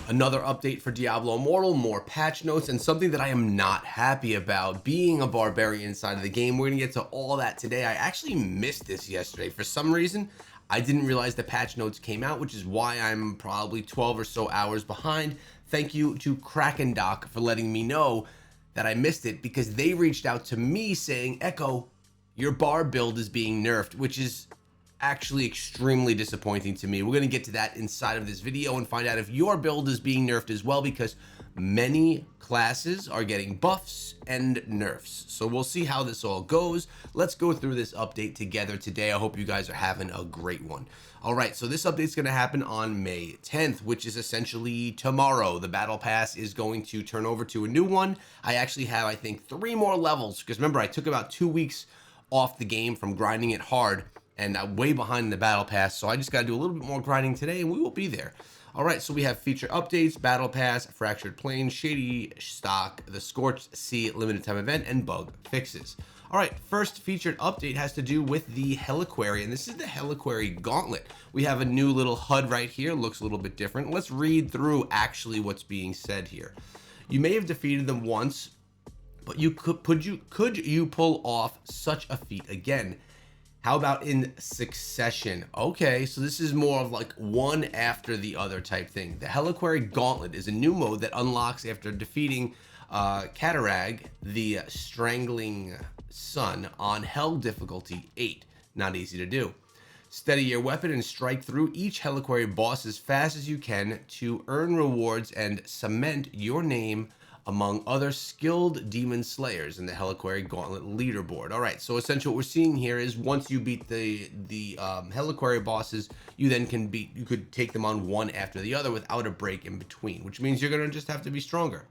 Another update for Diablo Immortal, more patch notes, and something that I am not happy about, being a barbarian side of the game. We're gonna get to all that today. I actually missed this yesterday. For some reason, I didn't realize the patch notes came out, which is why I'm probably 12 or so hours behind. Thank you to Kraken Doc for letting me know that I missed it, because they reached out to me saying, Echo, your bar build is being nerfed, which is actually extremely disappointing to me. We're going to get to that inside of this video and find out if your build is being nerfed as well, because many classes are getting buffs and nerfs. So we'll see how this all goes. Let's go through this update together today. I hope you guys are having a great one. All right, so this update is going to happen on May 10th, which is essentially tomorrow. The battle pass is going to turn over to a new one. I actually have, I think, 3 more levels, because remember, I took about 2 weeks off the game from grinding it hard, and I'm way behind in the battle pass, so I just got to do a little bit more grinding today, and we will be there. All right, so we have feature updates, battle pass, fractured plain, shady stock, the scorched sea limited time event, and bug fixes. All right, first featured update has to do with the Heliquary, and this is the Heliquary Gauntlet. We have a new little HUD right here, looks a little bit different. Let's read through actually what's being said here. You may have defeated them once, but could you pull off such a feat again? How about in succession? Okay, so this is more of like one after the other type thing. The Heliquary Gauntlet is a new mode that unlocks after defeating Katarag, the Strangling Sun, on Hell difficulty 8. Not easy to do. Steady your weapon and strike through each Heliquary boss as fast as you can to earn rewards and cement your name among other skilled demon slayers in the Heliquary Gauntlet leaderboard. All right, so essentially what we're seeing here is once you beat the Heliquary bosses, you then could take them on one after the other without a break in between, which means you're gonna just have to be stronger.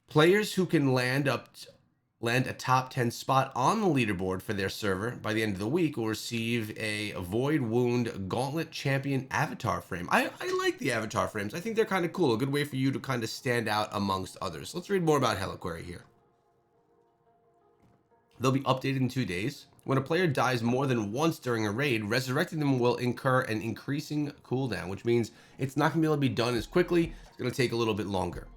Players who can land a top 10 spot on the leaderboard for their server by the end of the week will receive a Void Wound Gauntlet Champion avatar frame. I like the avatar frames. I think they're kind of cool. A good way for you to kind of stand out amongst others. Let's read more about Heliquary here. They'll be updated in 2 days. When a player dies more than once during a raid, resurrecting them will incur an increasing cooldown, which means it's not going to be able to be done as quickly. It's going to take a little bit longer.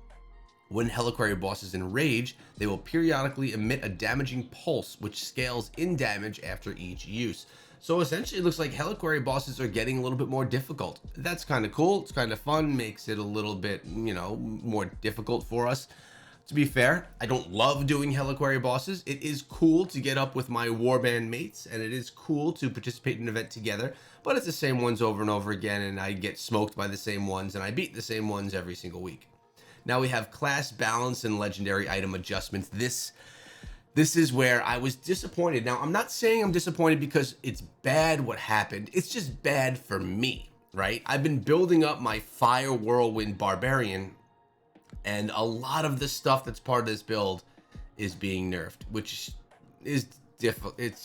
When Heliquary bosses enrage, they will periodically emit a damaging pulse, which scales in damage after each use. So essentially, it looks like Heliquary bosses are getting a little bit more difficult. That's kind of cool. It's kind of fun. Makes it a little bit, more difficult for us. To be fair, I don't love doing Heliquary bosses. It is cool to get up with my warband mates, and it is cool to participate in an event together, but it's the same ones over and over again, and I get smoked by the same ones, and I beat the same ones every single week. Now we have class balance and legendary item adjustments. This is where I was disappointed. Now, I'm not saying I'm disappointed because it's bad what happened. It's just bad for me, right? I've been building up my Fire Whirlwind Barbarian, and a lot of the stuff that's part of this build is being nerfed, which is difficult. It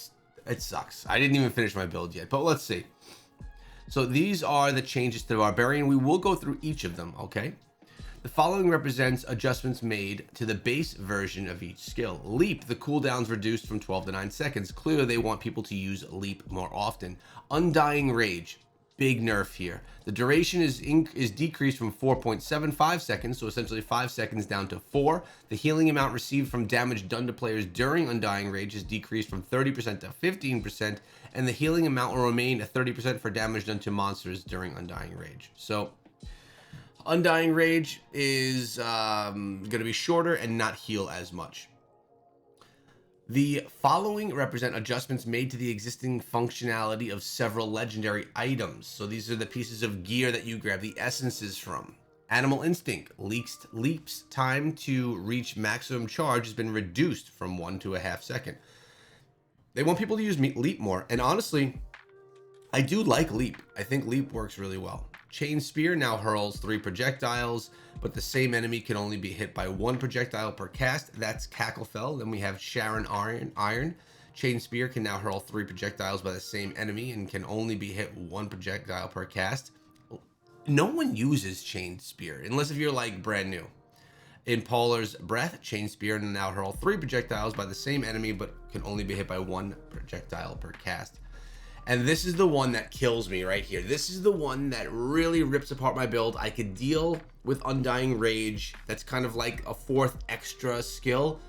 sucks. I didn't even finish my build yet, but let's see. So these are the changes to the Barbarian. We will go through each of them, okay? The following represents adjustments made to the base version of each skill. Leap, the cooldown's reduced from 12 to 9 seconds. Clearly, they want people to use Leap more often. Undying Rage, big nerf here. The duration is decreased from 4.75 seconds, so essentially 5 seconds down to 4. The healing amount received from damage done to players during Undying Rage is decreased from 30% to 15%, and the healing amount will remain at 30% for damage done to monsters during Undying Rage. So Undying Rage is going to be shorter and not heal as much. The following represent adjustments made to the existing functionality of several legendary items. So these are the pieces of gear that you grab the essences from. Animal Instinct, leaps time to reach maximum charge has been reduced from 1 to a half second. They want people to use Leap more, and honestly, I do like Leap. I think Leap works really well. Chain Spear now hurls 3 projectiles, but the same enemy can only be hit by 1 projectile per cast. That's Cacklefell. Then we have Sharon Iron. Chain Spear can now hurl 3 projectiles by the same enemy and can only be hit 1 projectile per cast. No one uses Chain Spear, unless if you're like brand new. In Polar's Breath, Chain Spear can now hurl 3 projectiles by the same enemy, but can only be hit by 1 projectile per cast. And this is the one that kills me right here. This is the one that really rips apart my build. I could deal with Undying Rage. That's kind of like a fourth extra skill.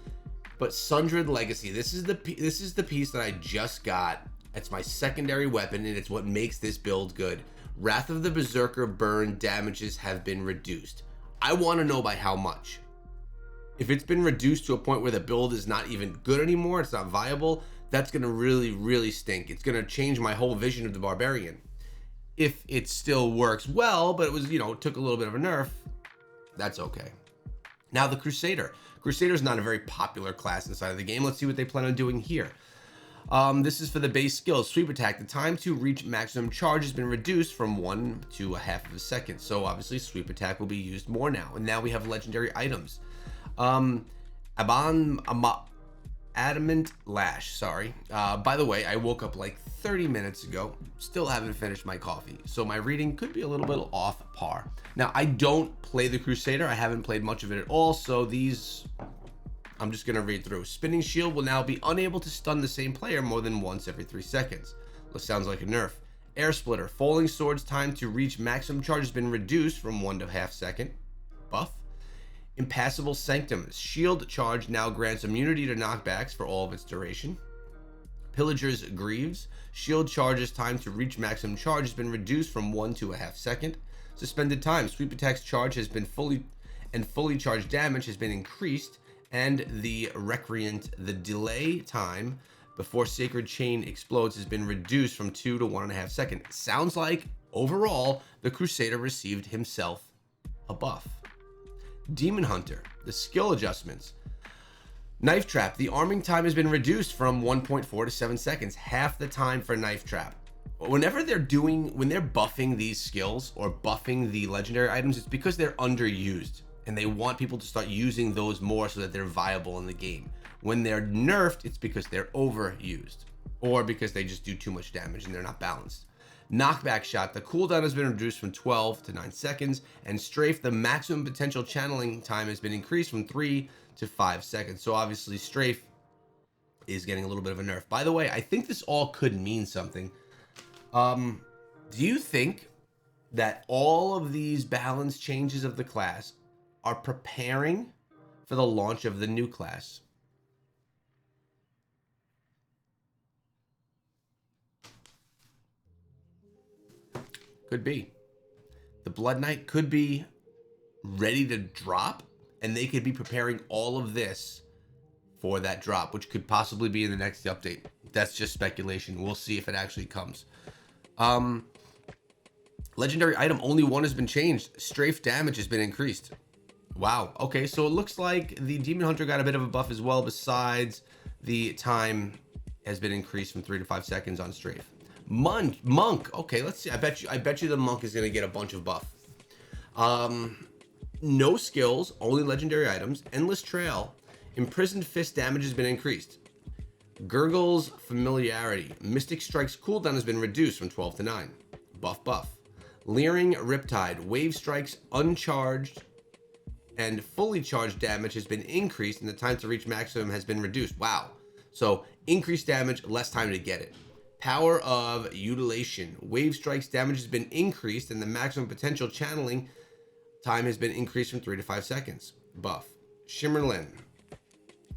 But Sundred Legacy, this is the piece that I just got. It's my secondary weapon, and it's what makes this build good. Wrath of the Berserker burn damages have been reduced. I want to know by how much. If it's been reduced to a point where the build is not even good anymore, it's not viable, that's going to really, really stink. It's going to change my whole vision of the Barbarian. If it still works well, but it was, you know, it took a little bit of a nerf, that's okay. Now the Crusader. Crusader is not a very popular class inside of the game. Let's see what they plan on doing here. This is for the base skills. Sweep attack. The time to reach maximum charge has been reduced from 1 to 1/2 of a second. So obviously sweep attack will be used more now. And now we have legendary items. Adamant Lash, sorry. By the way, I woke up like 30 minutes ago, still haven't finished my coffee, so my reading could be a little bit off par. Now, I don't play the Crusader, I haven't played much of it at all, so these, I'm just gonna read through. Spinning Shield will now be unable to stun the same player more than once every 3 seconds. This sounds like a nerf. Air Splitter, Falling Sword's time to reach maximum charge has been reduced from 1 to 1/2 second. Buff. Impassable Sanctum. Shield charge now grants immunity to knockbacks for all of its duration. Pillager's Greaves. Shield charge's time to reach maximum charge has been reduced from 1 to 1/2 second. Suspended time. Sweep attack's charge has been fully charged damage has been increased. And the Recreant, the delay time before Sacred Chain explodes has been reduced from 2 to 1.5 seconds. Sounds like, overall, the Crusader received himself a buff. Demon Hunter, the skill adjustments. Knife Trap, the arming time has been reduced from 1.4 to 7 seconds, half the time for Knife Trap. When they're buffing these skills or buffing the legendary items, it's because they're underused and they want people to start using those more so that they're viable in the game. When they're nerfed, it's because they're overused or because they just do too much damage and they're not balanced. Knockback Shot, the cooldown has been reduced from 12 to 9 seconds, and Strafe, the maximum potential channeling time has been increased from 3 to 5 seconds. So obviously Strafe is getting a little bit of a nerf. By the way, I think this all could mean something. Do you think that all of these balance changes of the class are preparing for the launch of the new class? Could be. The Blood Knight could be ready to drop, and they could be preparing all of this for that drop, which could possibly be in the next update. That's just speculation. We'll see if it actually comes. Legendary item, only one has been changed. Strafe damage has been increased. Wow. Okay, so it looks like the Demon Hunter got a bit of a buff as well, besides the time has been increased from 3 to 5 seconds on Strafe. Monk. Okay, let's see. I bet you the Monk is gonna get a bunch of buff. No skills, only legendary items. Endless Trail. Imprisoned Fist damage has been increased. Gurgle's Familiarity. Mystic Strike's cooldown has been reduced from 12 to 9. Buff. Leering Riptide. Wave Strike's uncharged and fully charged damage has been increased, and the time to reach maximum has been reduced. Wow. So increased damage, less time to get it. Power of Utilation. Wave Strike's damage has been increased, and the maximum potential channeling time has been increased from 3 to 5 seconds. Buff. Shimmerlin.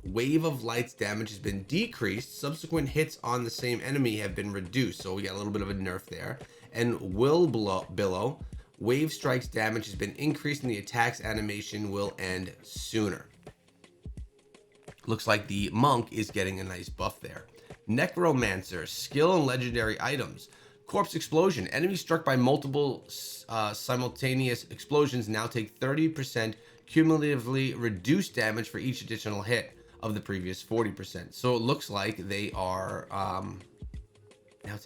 Wave of Light's damage has been decreased. Subsequent hits on the same enemy have been reduced. So we got a little bit of a nerf there. And Will Billow. Wave Strike's damage has been increased, and the attack's animation will end sooner. Looks like the Monk is getting a nice buff there. Necromancer, skill and legendary items. Corpse Explosion. Enemies struck by multiple simultaneous explosions now take 30% cumulatively reduced damage for each additional hit of the previous 40%. So it looks like they are now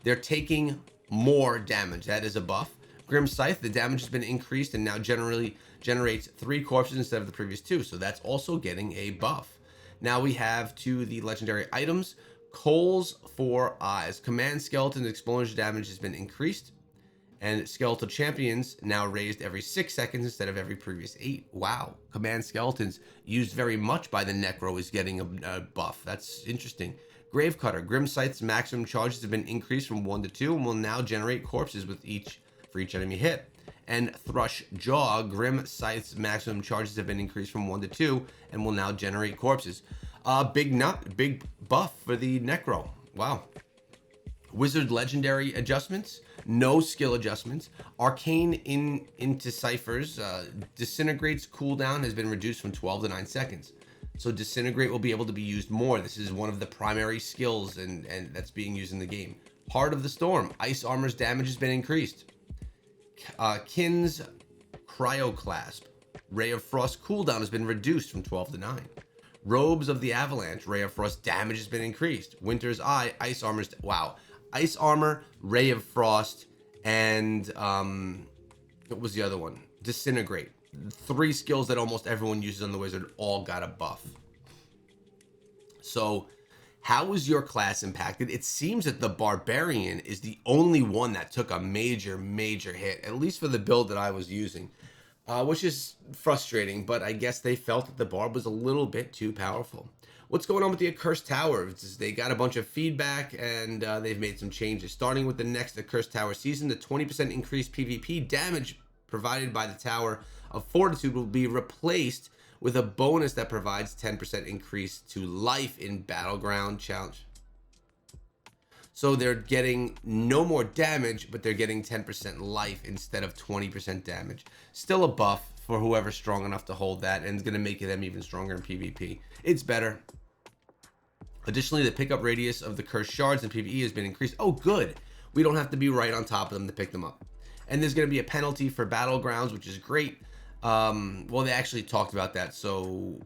they're taking more damage. That is a buff. Grim Scythe, the damage has been increased and now generally generates 3 corpses instead of the previous 2. So that's also getting a buff. Now we have to the legendary items. Coal's 4 Eyes. Command Skeleton's explosion damage has been increased. And Skeletal Champions now raised every 6 seconds instead of every previous 8. Wow. Command Skeletons used very much by the Necro is getting a buff. That's interesting. Gravecutter, Grim Scythe's maximum charges have been increased from 1 to 2 and will now generate corpses for each enemy hit. And Thrush Jaw, Grim Scythe's maximum charges have been increased from 1 to 2 and will now generate corpses. Big buff for the Necro. Wow. Wizard legendary adjustments, no skill adjustments. Arcane into ciphers, Disintegrate's cooldown has been reduced from 12 to 9 seconds. So Disintegrate will be able to be used more. This is one of the primary skills and that's being used in the game. Heart of the Storm, Ice Armor's damage has been increased. Kin's Cryoclasp, Ray of Frost cooldown has been reduced from 12 to 9. Robes of the Avalanche, Ray of Frost damage has been increased. Winter's Eye, Ice Armor's, wow. Ice Armor, Ray of Frost, and what was the other one? Disintegrate. 3 skills that almost everyone uses on the wizard all got a buff. So how was your class impacted? It seems that the Barbarian is the only one that took a major hit, at least for the build that I was using, which is frustrating, but I guess they felt that the Barb was a little bit too powerful. What's going on with the Accursed Tower? They got a bunch of feedback and they've made some changes. Starting with the next Accursed Tower season, the 20% increased PvP damage provided by the Tower of Fortitude will be replaced with a bonus that provides 10% increase to life in Battleground Challenge. So they're getting no more damage, but they're getting 10% life instead of 20% damage. Still a buff for whoever's strong enough to hold that, and it's going to make them even stronger in PvP. It's better. Additionally, the pickup radius of the cursed shards in PvE has been increased. Oh, good. We don't have to be right on top of them to pick them up. And there's going to be a penalty for Battlegrounds, which is great. Well, they actually talked about that, so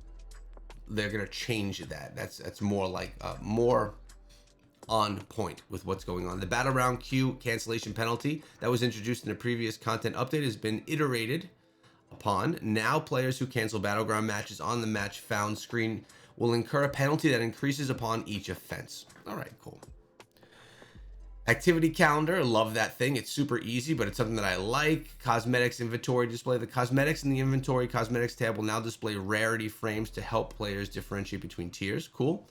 they're going to change that. That's more like more on point with what's going on. The battle round queue cancellation penalty that was introduced in a previous content update has been iterated upon. Now players who cancel battleground matches on the match found screen will incur a penalty that increases upon each offense. All right, cool. Activity calendar, love that thing. It's super easy, but it's something that I like. Cosmetics inventory display. The cosmetics in the inventory cosmetics tab will now display rarity frames to help players differentiate between tiers. Cool.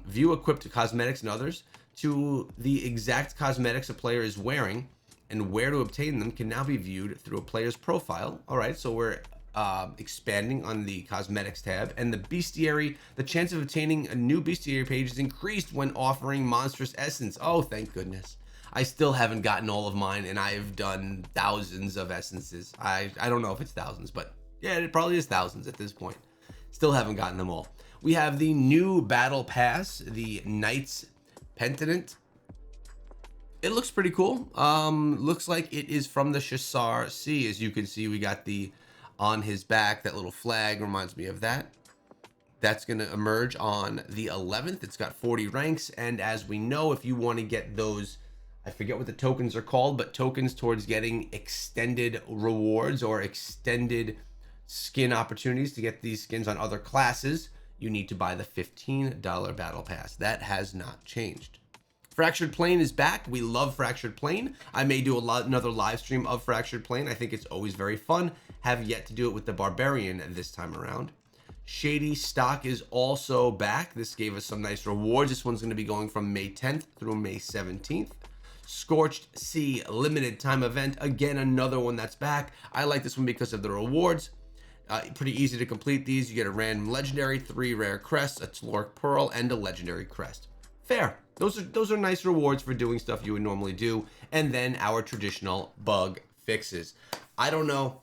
View equipped cosmetics and others. To the exact cosmetics a player is wearing and where to obtain them can now be viewed through a player's profile. All right, so we're expanding on the cosmetics tab. And the bestiary, the chance of obtaining a new bestiary page is increased when offering monstrous essence. Oh, thank goodness. I still haven't gotten all of mine, and I've done thousands of essences. I don't know if it's thousands, but yeah, it probably is thousands at this point. Still haven't gotten them all. We have the new battle pass, the Knight's Pendant. It looks pretty cool. Looks like it is from the Shasar Sea. As you can see, we got the on his back, that little flag reminds me of that. That's going to emerge on the 11th. It's got 40 ranks, and as we know, if you want to get those, I forget what the tokens are called, but tokens towards getting extended rewards or extended skin opportunities to get these skins on other classes, you need to buy the $15 battle pass. That has not changed. Fractured Plane is back. We love Fractured Plane. I may do another live stream of Fractured Plane. I think it's always very fun. Have yet to do it with the Barbarian this time around. Shady Stock is also back. This gave us some nice rewards. This one's going to be going from May 10th through May 17th. Scorched Sea limited time event. Again, another one that's back. I like this one because of the rewards. Pretty easy to complete these. You get a random legendary, 3 rare crests, a Telluric Pearl, and a legendary crest. Fair. Those are nice rewards for doing stuff you would normally do. And then our traditional bug fixes. I don't know.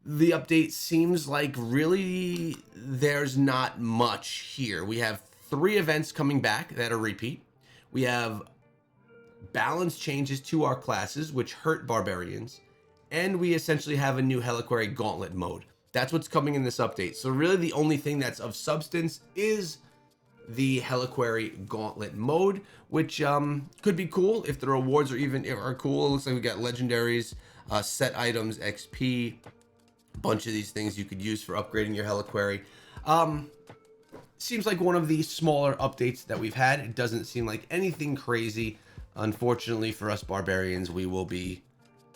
The update seems like really there's not much here. We have 3 events coming back that are repeat. We have balance changes to our classes, which hurt barbarians. And we essentially have a new Heliquary Gauntlet mode. That's what's coming in this update. So really the only thing that's of substance is the Heliquary Gauntlet mode, which could be cool if the rewards are cool. It looks like we got legendaries, set items, XP, a bunch of these things you could use for upgrading your Heliquary. Seems like one of the smaller updates that we've had. It doesn't seem like anything crazy. Unfortunately for us barbarians, we will be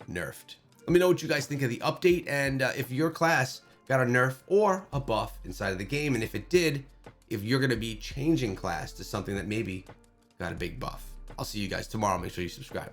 nerfed. Let me know what you guys think of the update, and if your class got a nerf or a buff inside of the game, and if it did, if you're going to be changing class to something that maybe got a big buff. I'll see you guys tomorrow. Make sure you subscribe.